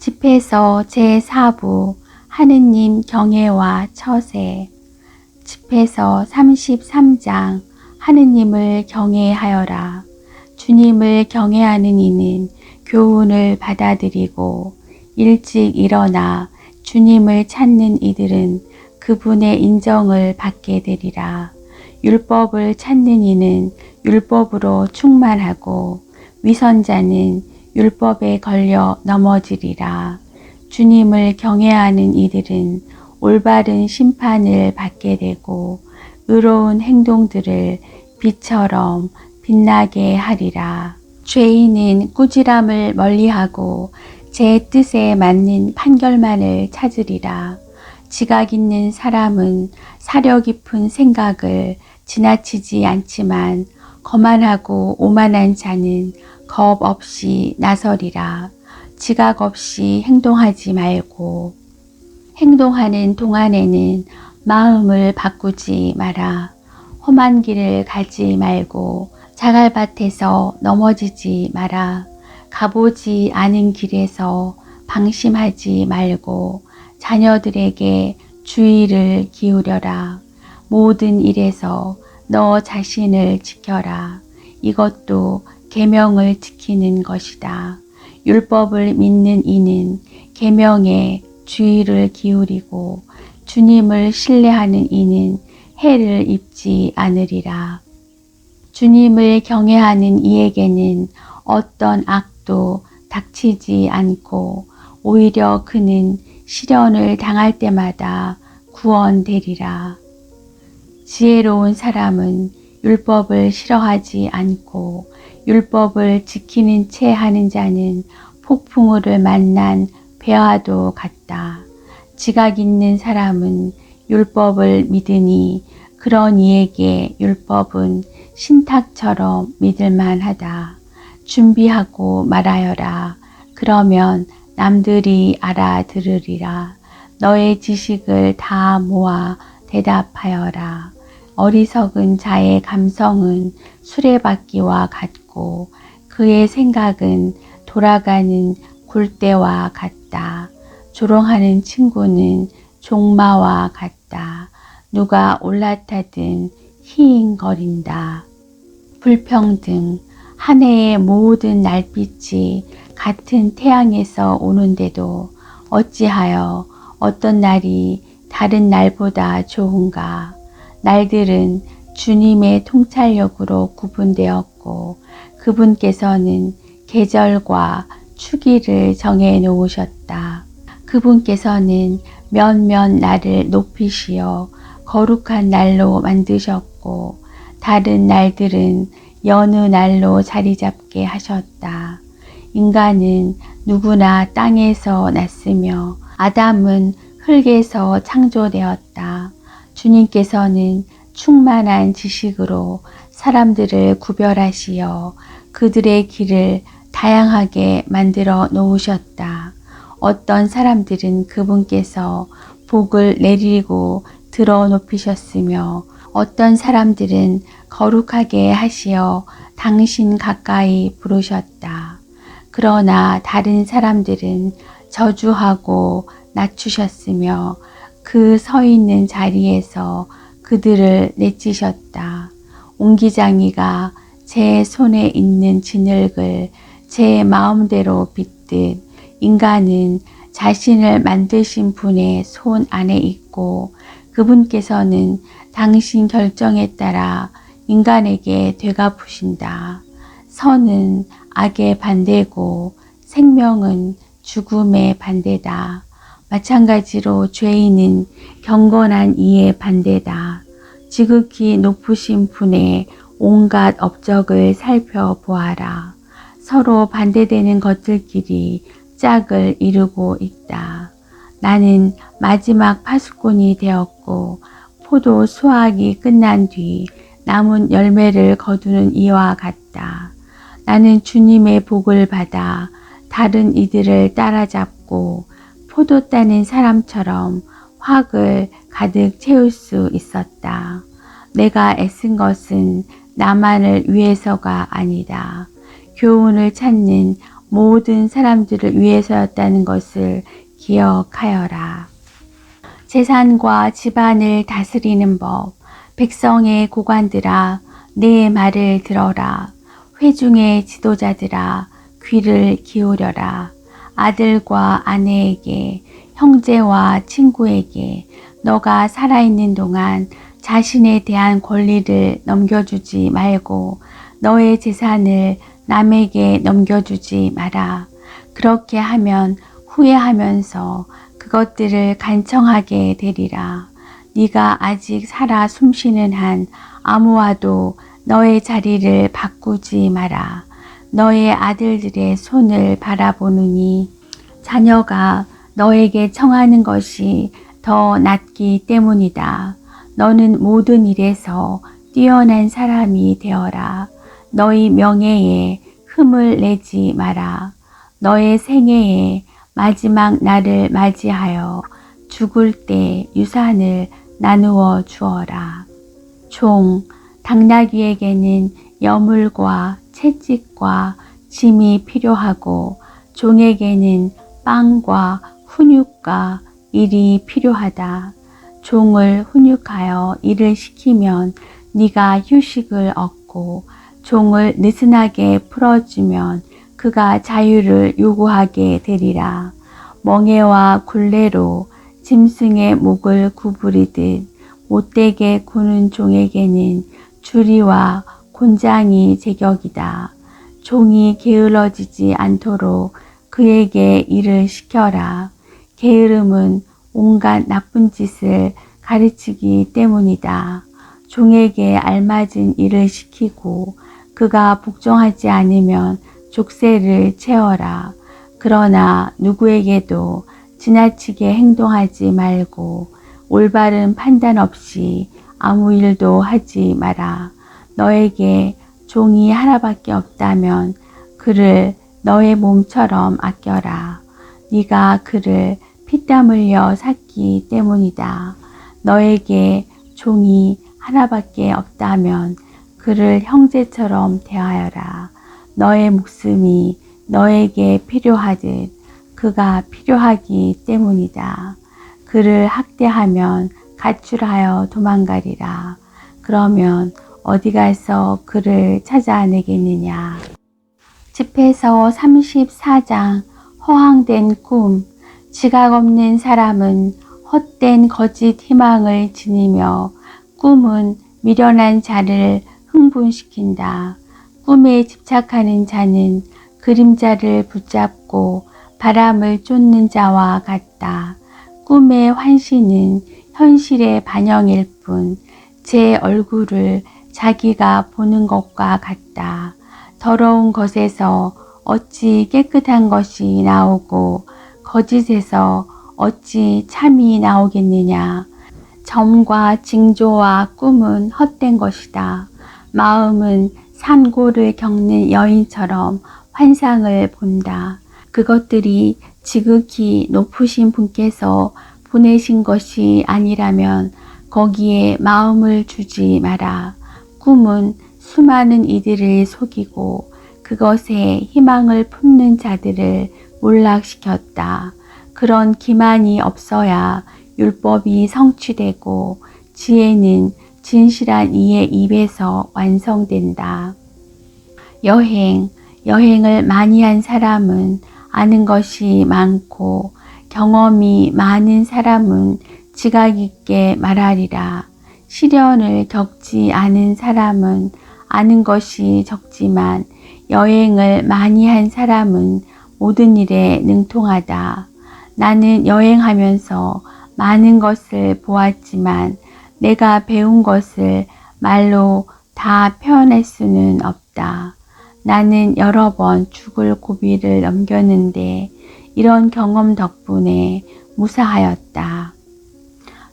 집회서 제4부 하느님 경외와 처세. 집회서 33장 하느님을 경외하여라. 주님을 경외하는 이는 교훈을 받아들이고 일찍 일어나 주님을 찾는 이들은 그분의 인정을 받게 되리라. 율법을 찾는 이는 율법으로 충만하고 위선자는 율법에 걸려 넘어지리라. 주님을 경외하는 이들은 올바른 심판을 받게 되고 의로운 행동들을 빛처럼 빛나게 하리라. 죄인은 꾸지람을 멀리하고 제 뜻에 맞는 판결만을 찾으리라. 지각 있는 사람은 사려 깊은 생각을 지나치지 않지만 거만하고 오만한 자는 겁 없이 나서리라. 지각 없이 행동하지 말고 행동하는 동안에는 마음을 바꾸지 마라. 험한 길을 가지 말고 자갈밭에서 넘어지지 마라. 가보지 않은 길에서 방심하지 말고 자녀들에게 주의를 기울여라. 모든 일에서 너 자신을 지켜라. 이것도 계명을 지키는 것이다. 율법을 믿는 이는 계명에 주의를 기울이고 주님을 신뢰하는 이는 해를 입지 않으리라. 주님을 경외하는 이에게는 어떤 악도 닥치지 않고 오히려 그는 시련을 당할 때마다 구원되리라. 지혜로운 사람은 율법을 싫어하지 않고 율법을 지키는 채 하는 자는 폭풍우를 만난 배와도 같다. 지각 있는 사람은 율법을 믿으니 그런 이에게 율법은 신탁처럼 믿을만하다. 준비하고 말하여라. 그러면 남들이 알아들으리라. 너의 지식을 다 모아 대답하여라. 어리석은 자의 감성은 수레바퀴와 같고 그의 생각은 돌아가는 굴대와 같다. 조롱하는 친구는 종마와 같다. 누가 올라타든 히잉거린다. 불평등. 한 해의 모든 날빛이 같은 태양에서 오는데도 어찌하여 어떤 날이 다른 날보다 좋은가. 날들은 주님의 통찰력으로 구분되었고 그분께서는 계절과 추기를 정해 놓으셨다. 그분께서는 몇몇 날을 높이시어 거룩한 날로 만드셨고 다른 날들은 여느 날로 자리 잡게 하셨다. 인간은 누구나 땅에서 났으며 아담은 흙에서 창조되었다. 주님께서는 충만한 지식으로 사람들을 구별하시어 그들의 길을 다양하게 만들어 놓으셨다. 어떤 사람들은 그분께서 복을 내리고 들어 높이셨으며 어떤 사람들은 거룩하게 하시어 당신 가까이 부르셨다. 그러나 다른 사람들은 저주하고 낮추셨으며 그 서 있는 자리에서 그들을 내치셨다. 옹기장이가 제 손에 있는 진흙을 제 마음대로 빚듯 인간은 자신을 만드신 분의 손 안에 있고 그분께서는 당신 결정에 따라 인간에게 되갚으신다. 선은 악의 반대고 생명은 죽음의 반대다. 마찬가지로 죄인은 경건한 이의 반대다. 지극히 높으신 분의 온갖 업적을 살펴보아라. 서로 반대되는 것들끼리 짝을 이루고 있다. 나는 마지막 파수꾼이 되었고 포도 수확이 끝난 뒤 남은 열매를 거두는 이와 같다. 나는 주님의 복을 받아 다른 이들을 따라잡고 포도 따는 사람처럼 확을 가득 채울 수 있었다. 내가 애쓴 것은 나만을 위해서가 아니다. 교훈을 찾는 모든 사람들을 위해서였다는 것을 기억하여라. 재산과 집안을 다스리는 법. 백성의 고관들아, 내 말을 들어라. 회중의 지도자들아, 귀를 기울여라. 아들과 아내에게, 형제와 친구에게 너가 살아있는 동안 자신에 대한 권리를 넘겨주지 말고 너의 재산을 남에게 넘겨주지 마라. 그렇게 하면 후회하면서 그것들을 간청하게 되리라. 네가 아직 살아 숨쉬는 한 아무와도 너의 자리를 바꾸지 마라. 너의 아들들의 손을 바라보느니 자녀가 너에게 청하는 것이 더 낫기 때문이다. 너는 모든 일에서 뛰어난 사람이 되어라. 너희 명예에 흠을 내지 마라. 너의 생애의 마지막 날을 맞이하여 죽을 때 유산을 나누어 주어라. 종, 당나귀에게는 여물과 채찍과 짐이 필요하고 종에게는 빵과 훈육과 일이 필요하다. 종을 훈육하여 일을 시키면 네가 휴식을 얻고 종을 느슨하게 풀어주면 그가 자유를 요구하게 되리라. 멍에와 굴레로 짐승의 목을 구부리듯 못되게 구는 종에게는 주리와 곤장이 제격이다. 종이 게을러지지 않도록 그에게 일을 시켜라. 게으름은 온갖 나쁜 짓을 가르치기 때문이다. 종에게 알맞은 일을 시키고 그가 복종하지 않으면 족쇄를 채워라. 그러나 누구에게도 지나치게 행동하지 말고 올바른 판단 없이 아무 일도 하지 마라. 너에게 종이 하나밖에 없다면 그를 너의 몸처럼 아껴라. 네가 그를 피땀 흘려 샀기 때문이다. 너에게 종이 하나밖에 없다면 그를 형제처럼 대하여라. 너의 목숨이 너에게 필요하듯 그가 필요하기 때문이다. 그를 학대하면 가출하여 도망가리라. 그러면 어디 가서 그를 찾아내겠느냐. 집회서 34장. 허황된 꿈. 지각 없는 사람은 헛된 거짓 희망을 지니며 꿈은 미련한 자를 흥분시킨다. 꿈에 집착하는 자는 그림자를 붙잡고 바람을 쫓는 자와 같다. 꿈의 환시는 현실의 반영일 뿐 제 얼굴을 자기가 보는 것과 같다. 더러운 것에서 어찌 깨끗한 것이 나오고 거짓에서 어찌 참이 나오겠느냐. 점과 징조와 꿈은 헛된 것이다. 마음은 산고를 겪는 여인처럼 환상을 본다. 그것들이 지극히 높으신 분께서 보내신 것이 아니라면 거기에 마음을 주지 마라. 꿈은 수많은 이들을 속이고 그것에 희망을 품는 자들을 몰락시켰다. 그런 기만이 없어야 율법이 성취되고 지혜는 진실한 이의 입에서 완성된다. 여행을 많이 한 사람은 아는 것이 많고 경험이 많은 사람은 지각 있게 말하리라. 시련을 겪지 않은 사람은 아는 것이 적지만 여행을 많이 한 사람은 모든 일에 능통하다. 나는 여행하면서 많은 것을 보았지만 내가 배운 것을 말로 다 표현할 수는 없다. 나는 여러 번 죽을 고비를 넘겼는데 이런 경험 덕분에 무사하였다.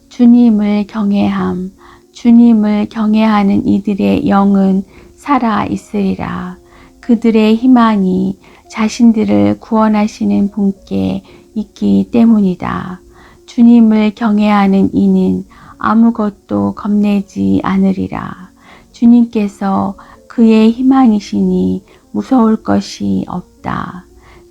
주님을 경외함. 주님을 경외하는 이들의 영은 살아 있으리라. 그들의 희망이 자신들을 구원하시는 분께 있기 때문이다. 주님을 경외하는 이는 아무것도 겁내지 않으리라. 주님께서 그의 희망이시니 무서울 것이 없다.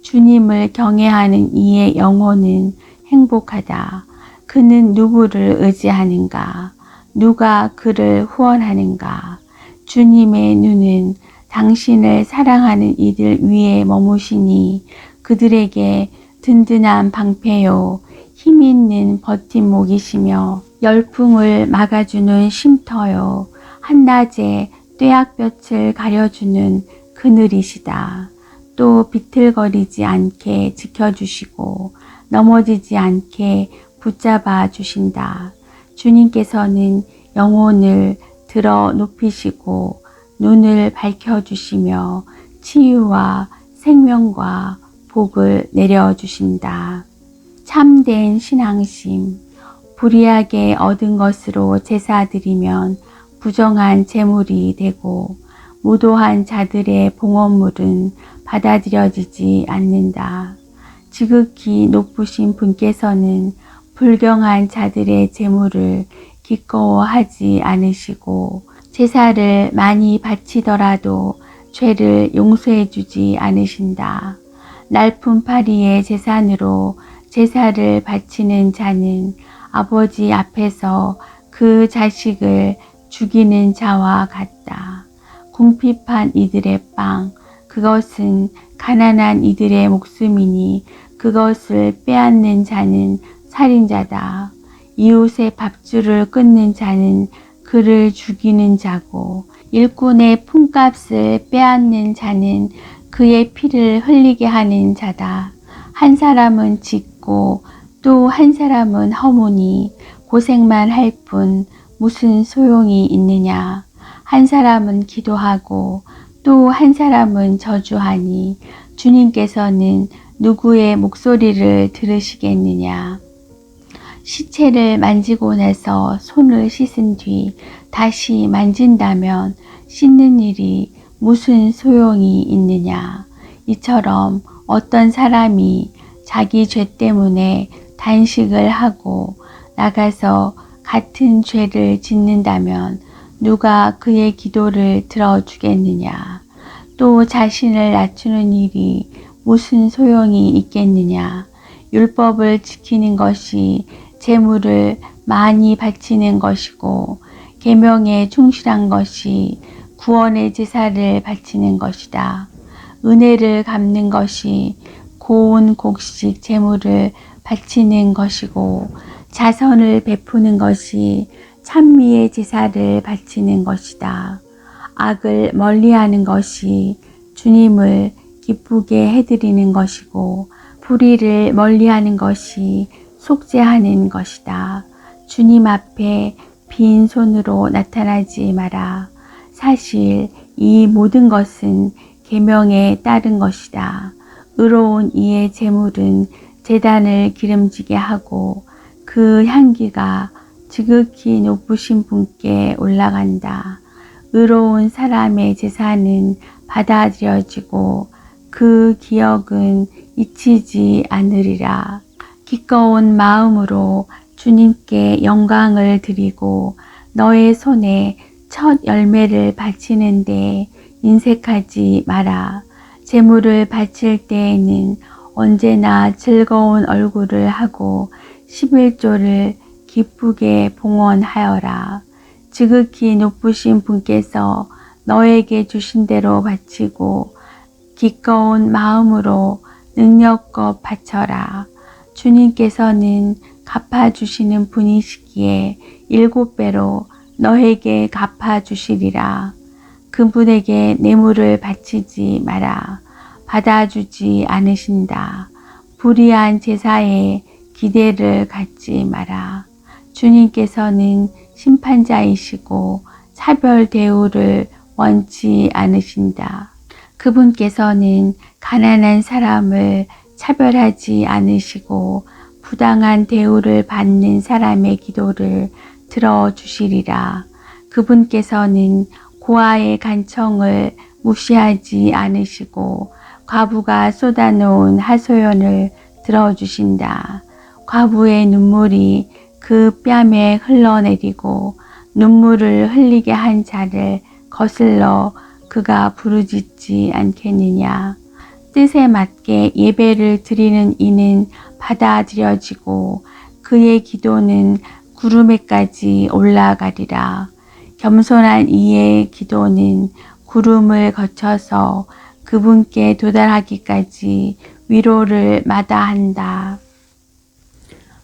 주님을 경외하는 이의 영혼은 행복하다. 그는 누구를 의지하는가? 누가 그를 후원하는가? 주님의 눈은 당신을 사랑하는 이들 위에 머무시니 그들에게 든든한 방패요, 힘있는 버팀목이시며 열풍을 막아주는 쉼터요, 한낮에 뙤약볕을 가려주는 그늘이시다. 또 비틀거리지 않게 지켜주시고 넘어지지 않게 붙잡아 주신다. 주님께서는 영혼을 들어 높이시고 눈을 밝혀주시며 치유와 생명과 복을 내려주신다. 참된 신앙심. 불의하게 얻은 것으로 제사드리면 부정한 제물이 되고 무도한 자들의 봉헌물은 받아들여지지 않는다. 지극히 높으신 분께서는 불경한 자들의 제물을 기꺼워하지 않으시고 제사를 많이 바치더라도 죄를 용서해 주지 않으신다. 날품파리의 제산으로 제사를 바치는 자는 아버지 앞에서 그 자식을 죽이는 자와 같다. 궁핍한 이들의 빵, 그것은 가난한 이들의 목숨이니 그것을 빼앗는 자는 살인자다. 이웃의 밥줄을 끊는 자는 그를 죽이는 자고 일꾼의 품값을 빼앗는 자는 그의 피를 흘리게 하는 자다. 한 사람은 짓고 또 한 사람은 허무니 고생만 할 뿐 무슨 소용이 있느냐. 한 사람은 기도하고 또 한 사람은 저주하니 주님께서는 누구의 목소리를 들으시겠느냐. 시체를 만지고 나서 손을 씻은 뒤 다시 만진다면 씻는 일이 무슨 소용이 있느냐. 이처럼 어떤 사람이 자기 죄 때문에 단식을 하고 나가서 같은 죄를 짓는다면 누가 그의 기도를 들어주겠느냐. 또 자신을 낮추는 일이 무슨 소용이 있겠느냐. 율법을 지키는 것이 제물을 많이 바치는 것이고 계명에 충실한 것이 구원의 제사를 바치는 것이다. 은혜를 갚는 것이 고운 곡식 제물을 바치는 것이고 자선을 베푸는 것이 찬미의 제사를 바치는 것이다. 악을 멀리하는 것이 주님을 기쁘게 해드리는 것이고 불의를 멀리하는 것이 속죄하는 것이다. 주님 앞에 빈 손으로 나타나지 마라. 사실 이 모든 것은 계명에 따른 것이다. 의로운 이의 제물은 제단을 기름지게 하고 그 향기가 지극히 높으신 분께 올라간다. 의로운 사람의 제사는 받아들여지고 그 기억은 잊히지 않으리라. 기꺼운 마음으로 주님께 영광을 드리고 너의 손에 첫 열매를 바치는데 인색하지 마라. 제물을 바칠 때에는 언제나 즐거운 얼굴을 하고 11조를 기쁘게 봉헌하여라. 지극히 높으신 분께서 너에게 주신 대로 바치고 기꺼운 마음으로 능력껏 바쳐라. 주님께서는 갚아주시는 분이시기에 7배로 너에게 갚아주시리라. 그분에게 뇌물을 바치지 마라. 받아주지 않으신다. 불의한 제사에 기대를 갖지 마라. 주님께서는 심판자이시고 차별 대우를 원치 않으신다. 그분께서는 가난한 사람을 차별하지 않으시고 부당한 대우를 받는 사람의 기도를 들어주시리라. 그분께서는 고아의 간청을 무시하지 않으시고 과부가 쏟아놓은 하소연을 들어주신다. 과부의 눈물이 그 뺨에 흘러내리고 눈물을 흘리게 한 자를 거슬러 그가 부르짖지 않겠느냐. 뜻에 맞게 예배를 드리는 이는 받아들여지고 그의 기도는 구름에까지 올라가리라. 겸손한 이의 기도는 구름을 거쳐서 그분께 도달하기까지 위로를 마다한다.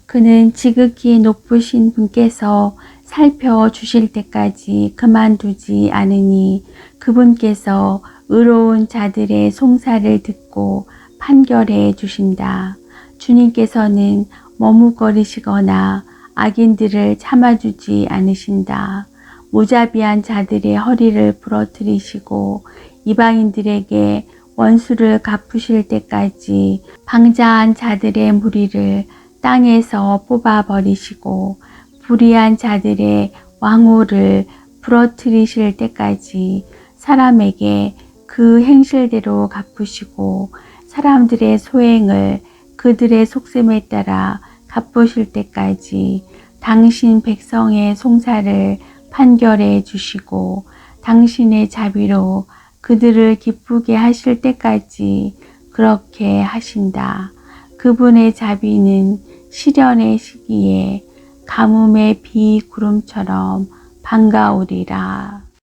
그는 지극히 높으신 분께서 살펴주실 때까지 그만두지 않으니 그분께서 의로운 자들의 송사를 듣고 판결해 주신다. 주님께서는 머뭇거리시거나 악인들을 참아주지 않으신다. 무자비한 자들의 허리를 부러뜨리시고 이방인들에게 원수를 갚으실 때까지 방자한 자들의 무리를 땅에서 뽑아버리시고 불의한 자들의 왕호를 부러뜨리실 때까지 사람에게 그 행실대로 갚으시고 사람들의 소행을 그들의 속셈에 따라 갚으실 때까지 당신 백성의 송사를 판결해 주시고 당신의 자비로 그들을 기쁘게 하실 때까지 그렇게 하신다. 그분의 자비는 시련의 시기에 가뭄의 비 구름처럼 반가우리라.